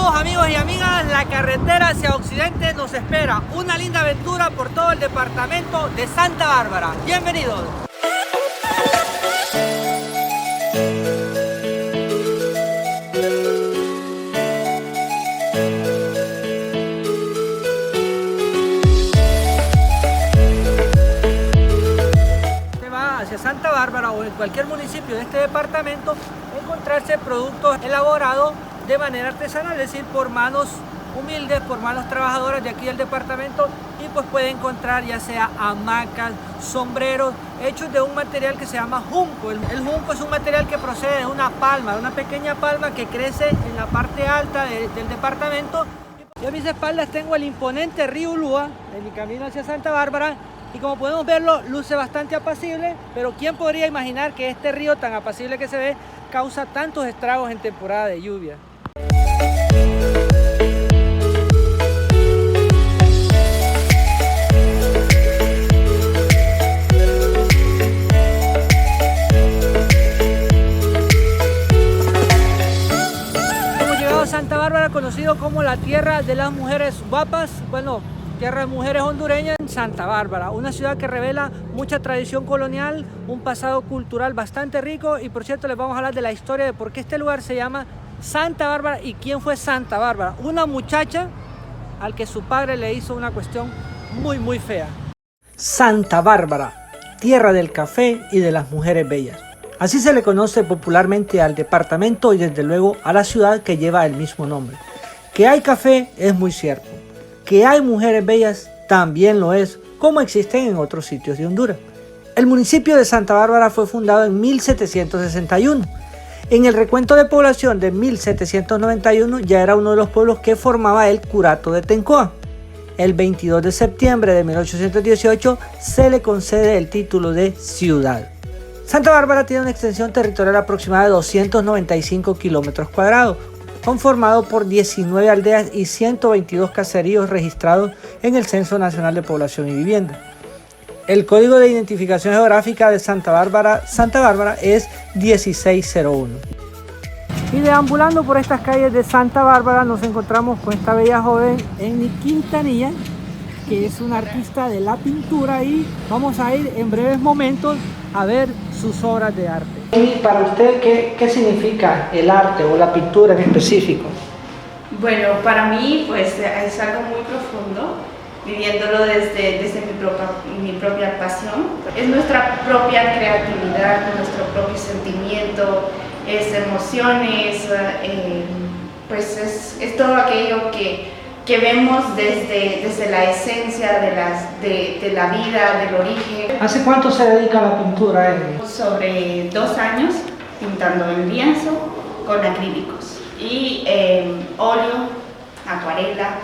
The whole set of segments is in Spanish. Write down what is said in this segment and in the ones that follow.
Saludos amigos y amigas, la carretera hacia Occidente nos espera. Una linda aventura por todo el departamento de Santa Bárbara. Bienvenidos. Se va hacia Santa Bárbara o en cualquier municipio de este departamento, encontrarse productos elaborados de manera artesanal, es decir, por manos humildes, por manos trabajadoras de aquí del departamento, y pues puede encontrar ya sea hamacas, sombreros hechos de un material que se llama junco. El junco es un material que procede de una palma, de una pequeña palma que crece en la parte alta del departamento. Yo a mis espaldas tengo el imponente río Ulúa en mi camino hacia Santa Bárbara, y como podemos verlo, luce bastante apacible, pero ¿quién podría imaginar que este río tan apacible que se ve causa tantos estragos en temporada de lluvia? Hemos llegado a Santa Bárbara, conocido como la tierra de las mujeres guapas, bueno, tierra de mujeres hondureñas en Santa Bárbara, una ciudad que revela mucha tradición colonial, un pasado cultural bastante rico, y por cierto les vamos a hablar de la historia de por qué este lugar se llama Santa Bárbara y quién fue Santa Bárbara, una muchacha al que su padre le hizo una cuestión muy fea. Santa Bárbara, tierra del café y de las mujeres bellas. Así se le conoce popularmente al departamento y desde luego a la ciudad que lleva el mismo nombre. Que hay café es muy cierto. Que hay mujeres bellas también lo es, como existen en otros sitios de Honduras. El municipio de Santa Bárbara fue fundado en 1761. En el recuento de población de 1791 ya era uno de los pueblos que formaba el Curato de Tencoa. El 22 de septiembre de 1818 se le concede el título de ciudad. Santa Bárbara tiene una extensión territorial aproximada de 295 kilómetros cuadrados, conformado por 19 aldeas y 122 caseríos registrados en el Censo Nacional de Población y Vivienda. El código de identificación geográfica de Santa Bárbara es 1601. Y deambulando por estas calles de Santa Bárbara nos encontramos con esta bella joven Eni Quintanilla, que es una artista de la pintura, y vamos a ir en breves momentos a ver sus obras de arte. Eni, para usted, ¿qué significa el arte o la pintura en específico? Bueno, para mí pues es algo muy profundo, viviéndolo desde mi propia pasión. Es nuestra propia creatividad, nuestro propio sentimiento, es emociones, pues es todo aquello que vemos desde la esencia de la vida, del origen. ¿Hace cuánto se dedica a la pintura, Eni? Sobre 2 años pintando en lienzo con acrílicos y óleo, acuarela.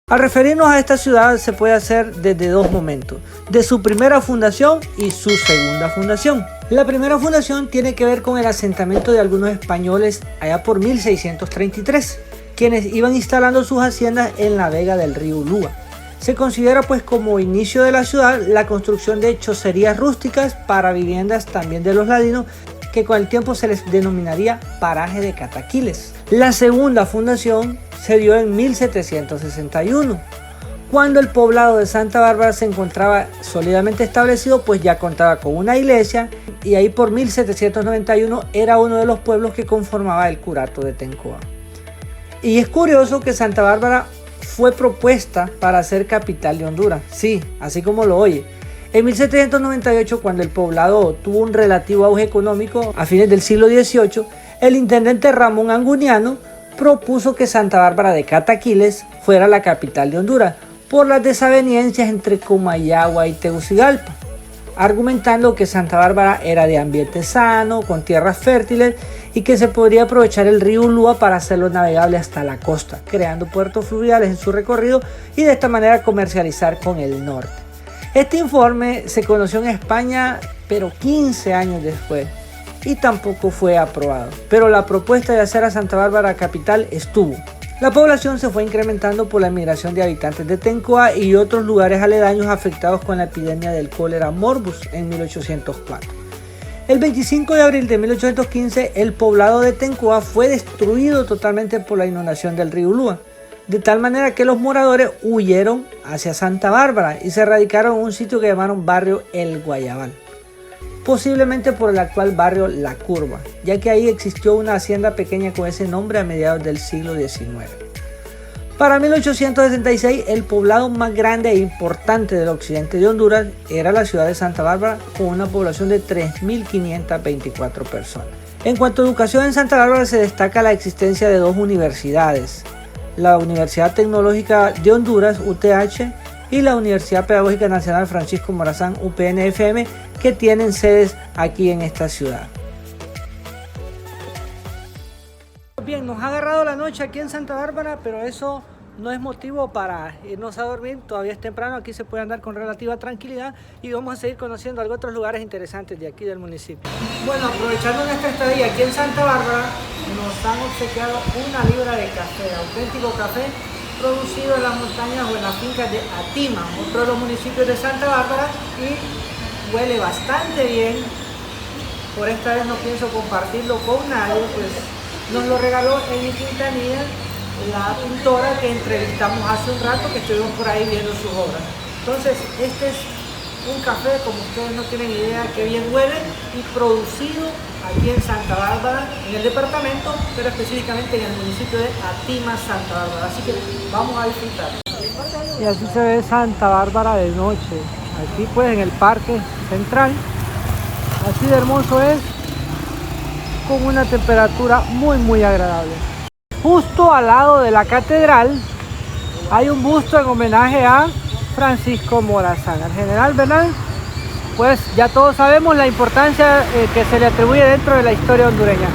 Al referirnos a esta ciudad se puede hacer desde dos momentos, de su primera fundación y su segunda fundación. La primera fundación tiene que ver con el asentamiento de algunos españoles allá por 1633, quienes iban instalando sus haciendas en la vega del río Ulúa. Se considera pues como inicio de la ciudad la construcción de chocerías rústicas para viviendas también de los ladinos, que con el tiempo se les denominaría paraje de Cataquiles. La segunda fundación se dio en 1761, cuando el poblado de Santa Bárbara se encontraba sólidamente establecido, pues ya contaba con una iglesia, y ahí por 1791 era uno de los pueblos que conformaba el Curato de Tencoa. Y es curioso que Santa Bárbara fue propuesta para ser capital de Honduras, sí, así como lo oye. En 1798, cuando el poblado tuvo un relativo auge económico a fines del siglo XVIII, el intendente Ramón Anguniano propuso que Santa Bárbara de Cataquiles fuera la capital de Honduras por las desavenencias entre Comayagua y Tegucigalpa, argumentando que Santa Bárbara era de ambiente sano, con tierras fértiles y que se podría aprovechar el río Ulúa para hacerlo navegable hasta la costa, creando puertos fluviales en su recorrido y de esta manera comercializar con el norte. Este informe se conoció en España, pero 15 años después, y tampoco fue aprobado. Pero la propuesta de hacer a Santa Bárbara capital estuvo. La población se fue incrementando por la migración de habitantes de Tencoa y otros lugares aledaños afectados con la epidemia del cólera morbus en 1804. El 25 de abril de 1815, el poblado de Tencoa fue destruido totalmente por la inundación del río Ulúa, de tal manera que los moradores huyeron hacia Santa Bárbara y se radicaron en un sitio que llamaron barrio El Guayabal, posiblemente por el actual barrio La Curva, ya que ahí existió una hacienda pequeña con ese nombre a mediados del siglo XIX. Para 1866, el poblado más grande e importante del occidente de Honduras era la ciudad de Santa Bárbara, con una población de 3.524 personas. En cuanto a educación, en Santa Bárbara se destaca la existencia de dos universidades: la Universidad Tecnológica de Honduras, UTH, y la Universidad Pedagógica Nacional Francisco Morazán, UPNFM, que tienen sedes aquí en esta ciudad. Bien, nos ha agarrado la noche aquí en Santa Bárbara, pero eso no es motivo para irnos a dormir. Todavía es temprano, aquí se puede andar con relativa tranquilidad y vamos a seguir conociendo otros lugares interesantes de aquí del municipio. Bueno, aprovechando nuestra estadía aquí en Santa Bárbara, nos han obsequiado una libra de café, auténtico café producido en las montañas o en las fincas de Atima, otro de los municipios de Santa Bárbara, y huele bastante bien. Por esta vez no pienso compartirlo con nadie, pues nos lo regaló Amy Quintanilla, la pintora que entrevistamos hace un rato, que estuvimos por ahí viendo sus obras. Entonces, este es un café, como ustedes no tienen idea, que bien huele, y producido aquí en Santa Bárbara, en el departamento, pero específicamente en el municipio de Atima, Santa Bárbara. Así que vamos a disfrutar. Y así se ve Santa Bárbara de noche. Aquí pues en el parque central. Así de hermoso es, con una temperatura muy agradable. Justo al lado de la catedral hay un busto en homenaje a Francisco Morazán, el general, ¿verdad? Pues ya todos sabemos la importancia que se le atribuye dentro de la historia hondureña.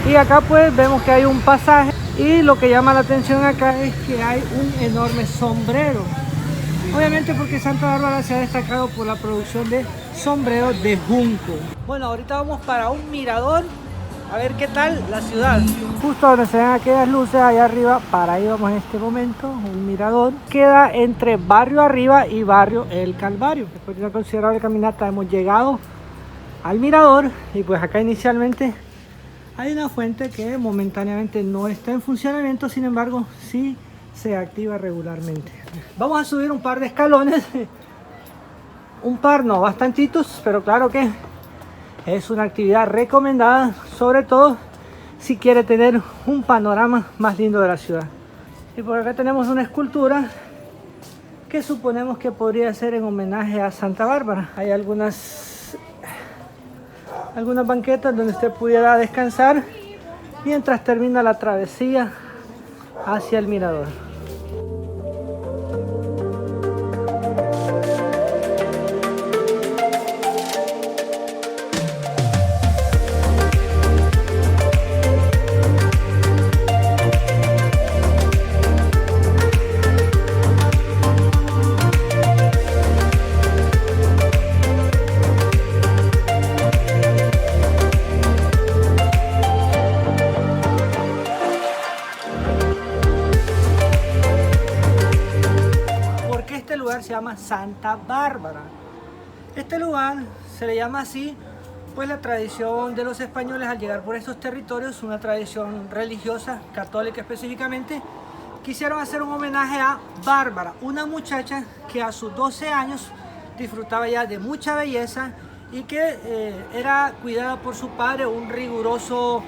Y acá pues vemos que hay un pasaje, y lo que llama la atención acá es que hay un enorme sombrero. Obviamente porque Santa Bárbara se ha destacado por la producción de sombreros de junco. Bueno, ahorita vamos para un mirador a ver qué tal la ciudad. Justo donde se ven aquellas luces allá arriba, para ahí vamos en este momento. Un mirador queda entre Barrio Arriba y Barrio El Calvario. Después de una considerable caminata hemos llegado al mirador, y pues acá inicialmente hay una fuente que momentáneamente no está en funcionamiento, sin embargo sí se activa regularmente. Vamos a subir un par de escalones, un par no, bastantitos, pero claro que es una actividad recomendada, sobre todo si quiere tener un panorama más lindo de la ciudad. Y por acá tenemos una escultura que suponemos que podría ser en homenaje a Santa Bárbara. Hay algunas banquetas donde usted pudiera descansar mientras termina la travesía hacia el mirador. Se llama Santa Bárbara. Este lugar se le llama así pues la tradición de los españoles al llegar por estos territorios, una tradición religiosa, católica específicamente, quisieron hacer un homenaje a Bárbara, una muchacha que a sus 12 años disfrutaba ya de mucha belleza y que era cuidada por su padre, un riguroso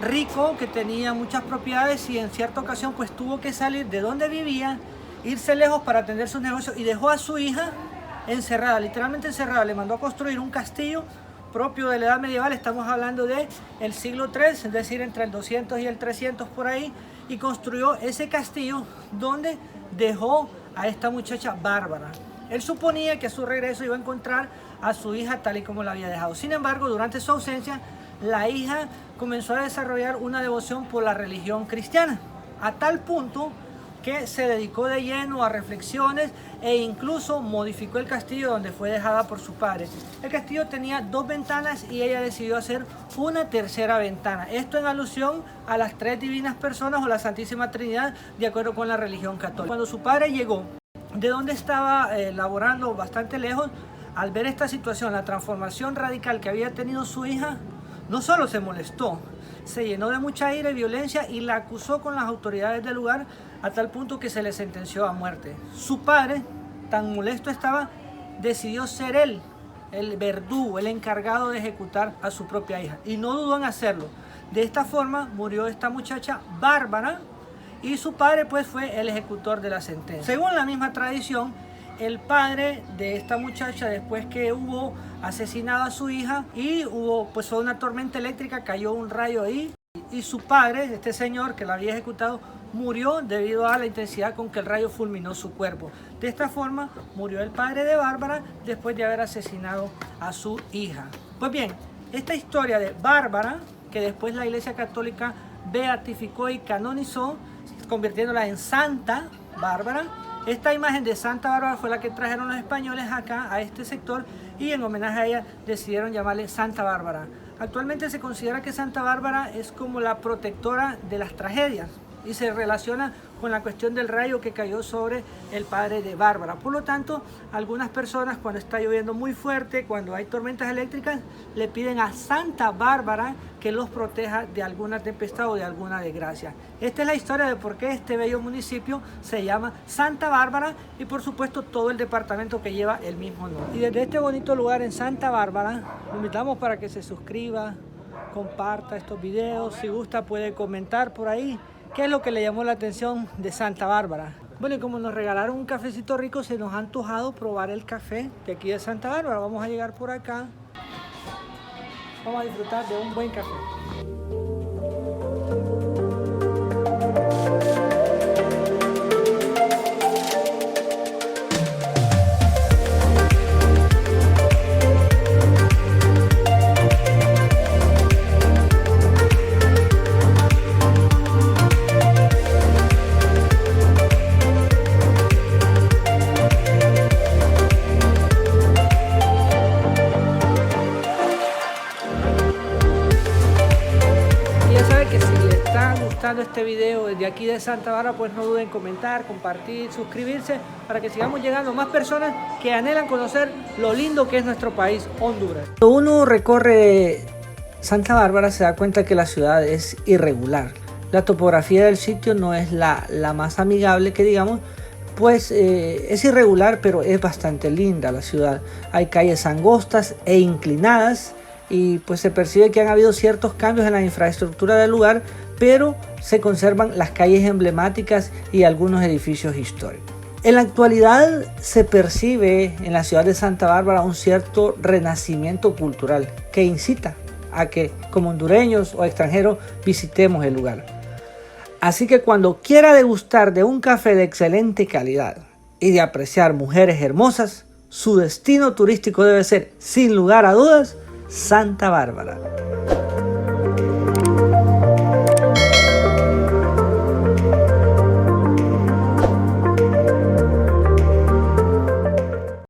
rico que tenía muchas propiedades, y en cierta ocasión pues tuvo que salir de donde vivía, irse lejos para atender sus negocios, y dejó a su hija encerrada, literalmente encerrada. Le mandó a construir un castillo propio de la edad medieval, estamos hablando de el siglo III, es decir, entre el 200 y el 300 por ahí, y construyó ese castillo donde dejó a esta muchacha Bárbara. Él suponía que a su regreso iba a encontrar a su hija tal y como la había dejado. Sin embargo, durante su ausencia, la hija comenzó a desarrollar una devoción por la religión cristiana, a tal punto que se dedicó de lleno a reflexiones e incluso modificó el castillo donde fue dejada por su padre. El castillo tenía 2 ventanas y ella decidió hacer una tercera ventana. Esto en alusión a las 3 divinas personas o la Santísima Trinidad, de acuerdo con la religión católica. Cuando su padre llegó de donde estaba laborando bastante lejos, al ver esta situación, la transformación radical que había tenido su hija, no solo se molestó, se llenó de mucha ira y violencia y la acusó con las autoridades del lugar a tal punto que se le sentenció a muerte. Su padre, tan molesto estaba, decidió ser él el verdugo, el encargado de ejecutar a su propia hija, y no dudó en hacerlo. De esta forma murió esta muchacha Bárbara y su padre pues fue el ejecutor de la sentencia. Según la misma tradición, el padre de esta muchacha, después que hubo asesinado a su hija y hubo pues una tormenta eléctrica, cayó un rayo ahí y su padre, este señor que la había ejecutado, murió debido a la intensidad con que el rayo fulminó su cuerpo. De esta forma murió el padre de Bárbara después de haber asesinado a su hija. Pues bien, esta historia de Bárbara, que después la Iglesia Católica beatificó y canonizó, convirtiéndola en Santa Bárbara. Esta imagen de Santa Bárbara fue la que trajeron los españoles acá a este sector y en homenaje a ella decidieron llamarle Santa Bárbara. Actualmente se considera que Santa Bárbara es como la protectora de las tragedias y se relaciona con la cuestión del rayo que cayó sobre el padre de Bárbara. Por lo tanto, algunas personas cuando está lloviendo muy fuerte, cuando hay tormentas eléctricas, le piden a Santa Bárbara que los proteja de alguna tempestad o de alguna desgracia. Esta es la historia de por qué este bello municipio se llama Santa Bárbara y por supuesto todo el departamento que lleva el mismo nombre. Y desde este bonito lugar en Santa Bárbara, lo invitamos para que se suscriba, comparta estos videos, si gusta puede comentar por ahí qué es lo que le llamó la atención de Santa Bárbara. Bueno, y como nos regalaron un cafecito rico, se nos ha antojado probar el café de aquí de Santa Bárbara. Vamos a llegar por acá. Vamos a disfrutar de un buen café. Este video desde aquí de Santa Bárbara, pues no duden en comentar, compartir, suscribirse para que sigamos llegando a más personas que anhelan conocer lo lindo que es nuestro país, Honduras. Cuando uno recorre Santa Bárbara se da cuenta que la ciudad es irregular. La topografía del sitio no es la más amigable que digamos, pues es irregular, pero es bastante linda la ciudad. Hay calles angostas e inclinadas y pues se percibe que han habido ciertos cambios en la infraestructura del lugar, pero se conservan las calles emblemáticas y algunos edificios históricos. En la actualidad se percibe en la ciudad de Santa Bárbara un cierto renacimiento cultural que incita a que como hondureños o extranjeros visitemos el lugar. Así que cuando quiera degustar de un café de excelente calidad y de apreciar mujeres hermosas, su destino turístico debe ser, sin lugar a dudas, Santa Bárbara.